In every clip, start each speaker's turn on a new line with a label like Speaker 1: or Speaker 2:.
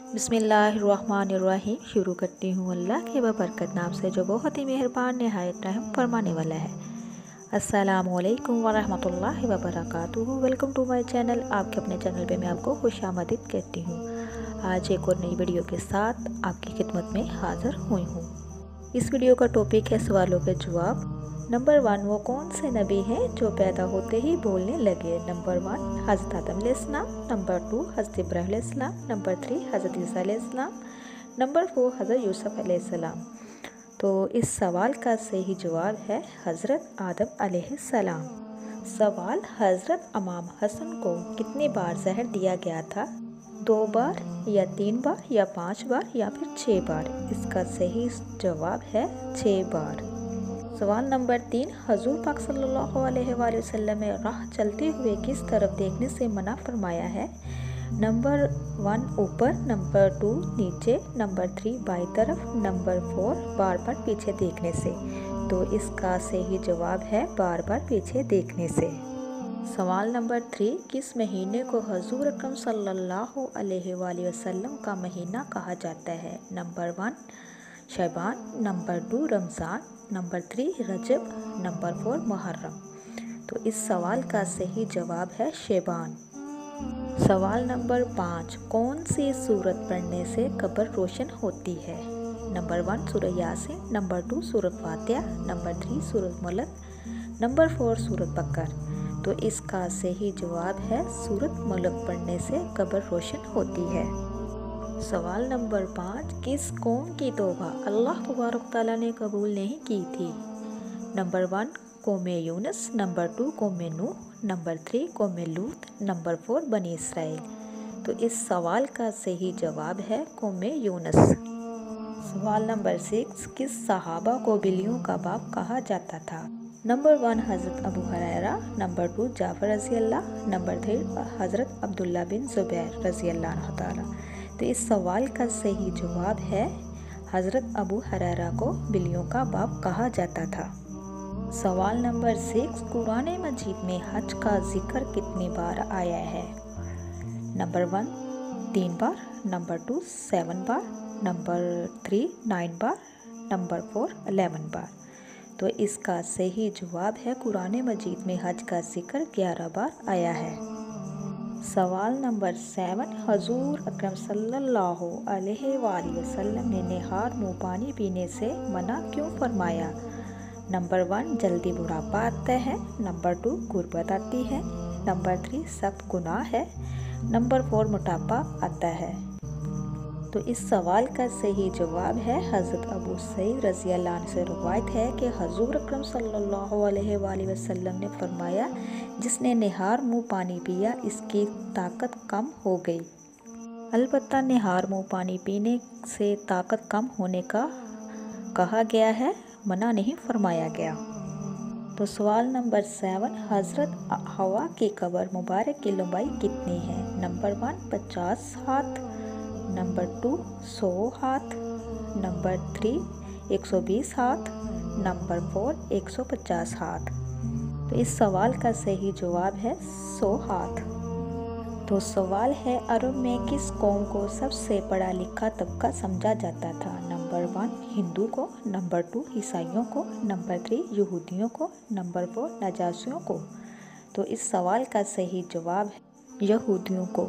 Speaker 1: बिस्मिल्लाहिर्रहमानिर्रहीम। शुरू करती हूँ अल्लाह के बरकत नाम से जो बहुत ही मेहरबान नहायत रहम फरमाने वाला है। अस्सलामुअलैकुम वरहमतुल्लाहि वबरकातुहू। Welcome to my channel. आपके अपने चैनल पे मैं आपको खुशामदीद कहती हूँ। आज एक और नई वीडियो के साथ आपकी खिदमत में हाज़िर हुई हूँ। इस वीडियो का टॉपिक है सवालों के जवाब। नंबर 1, वो कौन से नबी हैं जो पैदा होते ही बोलने लगे? नंबर 1 हज़रत आदम अलैहिस्सलाम, नंबर 2 हज़रत इब्राहीम अलैहिस्सलाम, नंबर 3 हज़रत ईसा अलैहिस्सलाम, नंबर 4 हज़रत यूसुफ अलैहिस्सलाम। तो इस सवाल का सही जवाब है हज़रत आदम अलैहिस्सलाम। सवाल, हज़रत इमाम हसन को कितनी बार जहर दिया गया था? 2 बार या 3 बार या 5 बार या फिर 6 बार? इसका सही जवाब है 6 बार। सवाल नंबर 3, हजूर पाक सल्लल्लाहु अलैहि वसल्लम ने राह चलते हुए किस तरफ देखने से मना फरमाया है? नंबर 1 ऊपर, नंबर 2 नीचे, नंबर 3 बाई तरफ, नंबर 4 बार बार पीछे देखने से। तो इसका सही जवाब है बार बार पीछे देखने से। सवाल नंबर 3, किस महीने को हजूर अकरम सल्लल्लाहु अलैहि वसल्लम का महीना कहा जाता है? Number 1 Shaban, number 2 Ramzan, number 3 रजब, नंबर 4 मुहर्रम। तो इस सवाल का सही जवाब है शबान। सवाल नंबर 5, कौन सी सूरत पढ़ने से कब्र रोशन होती है? नंबर 1 सूरह यासीन, नंबर 2 सूरह फातिहा, नंबर 3 सूरह मुल्क, नंबर 4 सूरह बकर। तो इसका सही जवाब है सूरह मुल्क पढ़ने से कब्र रोशन होती है। सवाल नंबर 5, किस कौम की तौबा अल्लाह तबारक तआला ने कबूल नहीं की थी? नंबर 1 कौम यूनुस, नंबर 2 कौम नूह, नंबर 3 कौम लूत, नंबर 4 बनी इसराइल। तो इस सवाल का सही जवाब है कौम यूनुस। सवाल नंबर 6, किस सहाबा को बिल्लियों का बाप कहा जाता था? नंबर 1 हज़रत अबू हुरैरा, नंबर 2 जाफ़र रज़ी अल्लाह, नंबर 3 हज़रत अब्दुल्ला बिन ज़ुबैर रज़ी अल्लाह तआला। तो इस सवाल का सही जवाब है हज़रत अबू हुरैरा को बिल्लियों का बाप कहा जाता था। सवाल नंबर 6, कुरान मजीद में हज का जिक्र कितनी बार आया है? नंबर 1 3 बार, नंबर 2 7 बार, नंबर 3 9 बार, नंबर 4 11 बार। तो इसका सही जवाब है कुरान मजीद में हज का जिक्र 11 बार आया है। सवाल नंबर 7, हजूर अकरम सल्लल्लाहु अलैहि वसल्लम ने निहार मुँह पानी पीने से मना क्यों फरमाया? नंबर 1 जल्दी बुढ़ापा आता है, नंबर 2 गुर्बत आती है, नंबर 3 सख्त गुनाह है, नंबर 4 मोटापा आता है। तो इस सवाल का सही जवाब है हज़रत अबू सईद रज़ी अल्लाह अन्हु से रवायत है कि हजूर अकरम सल्लल्लाहु अलैहि वसल्लम ने फरमाया, जिसने निहार मुँह पानी पिया इसकी ताकत कम हो गई। अलबत्ता निहार मुँह पानी पीने से ताकत कम होने का कहा गया है, मना नहीं फरमाया गया। तो सवाल नंबर 7, हज़रत हवा की कब्र मुबारक की लंबाई कितनी है? नंबर 1 50 हाथ, नंबर 2 100 हाथ, नंबर 3 120 हाथ, नंबर 4 150 हाथ। तो इस सवाल का सही जवाब है 100 हाथ। तो सवाल है, अरब में किस कौम को सबसे पढ़ा लिखा तबका समझा जाता था? नंबर 1 हिंदू को, नंबर 2 ईसाइयों को, नंबर 3 यहूदियों को, नंबर 4 नजासियों को। तो इस सवाल का सही जवाब है यहूदियों को।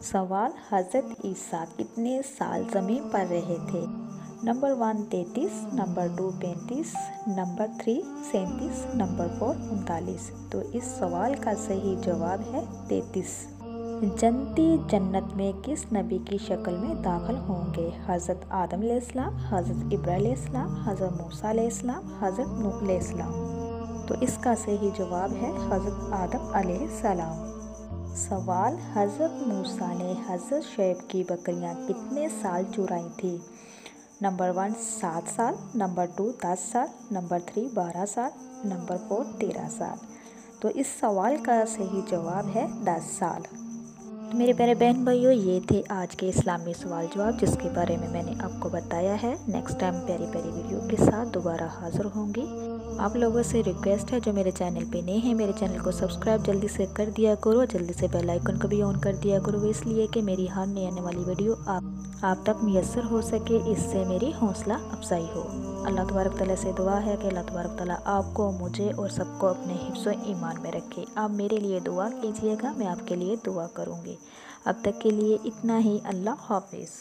Speaker 1: सवाल, हज़रत ईसा कितने साल ज़मीन पर रहे थे? Number 1 33, number 2 35, number 3 37, number 4 39। तो इस सवाल का सही जवाब है 33। जन्नती जन्नत में किस नबी की शक्ल में दाखिल होंगे? हज़रत आदम अलैहिस्सलाम, हज़रत इब्राहीम अलैहिस्सलाम, हज़रत मूसा अलैहिस्सलाम, हज़रत नूह अलैहिस्सलाम। तो इसका सही जवाब है हज़रत आदम अलैहिस्सलाम। सवाल, हज़रत मूसा ने हज़रत शुएब की बकरियां कितने साल चुराई थी? नंबर 1 7 साल, नंबर 2 10 साल, नंबर 3 12 साल, नंबर 4 13 साल। तो इस सवाल का सही जवाब है 10 साल। तो मेरे प्यारे बहन भाइयों, ये थे आज के इस्लामी सवाल जवाब जिसके बारे में मैंने आपको बताया है। नेक्स्ट टाइम प्यारी प्यारी वीडियो के साथ दोबारा हाज़िर होंगी। आप लोगों से रिक्वेस्ट है, जो मेरे चैनल पे नए हैं, मेरे चैनल को सब्सक्राइब जल्दी से कर दिया करो, जल्दी से बेल आइकन को भी ऑन कर दिया करो, इसलिए कि मेरी हर नई आने वाली वीडियो आप तक मुयस्सर हो सके, इससे मेरी हौसला अफजाई हो। अल्लाह तबारक तआला से दुआ है कि अल्लाह तबारक तआला आपको, मुझे और सबको अपने हिफ्ज़ ईमान में रखे। आप मेरे लिए दुआ कीजिएगा, मैं आपके लिए दुआ करूँगी। अब तक के लिए इतना ही। अल्लाह हाफ़िज़।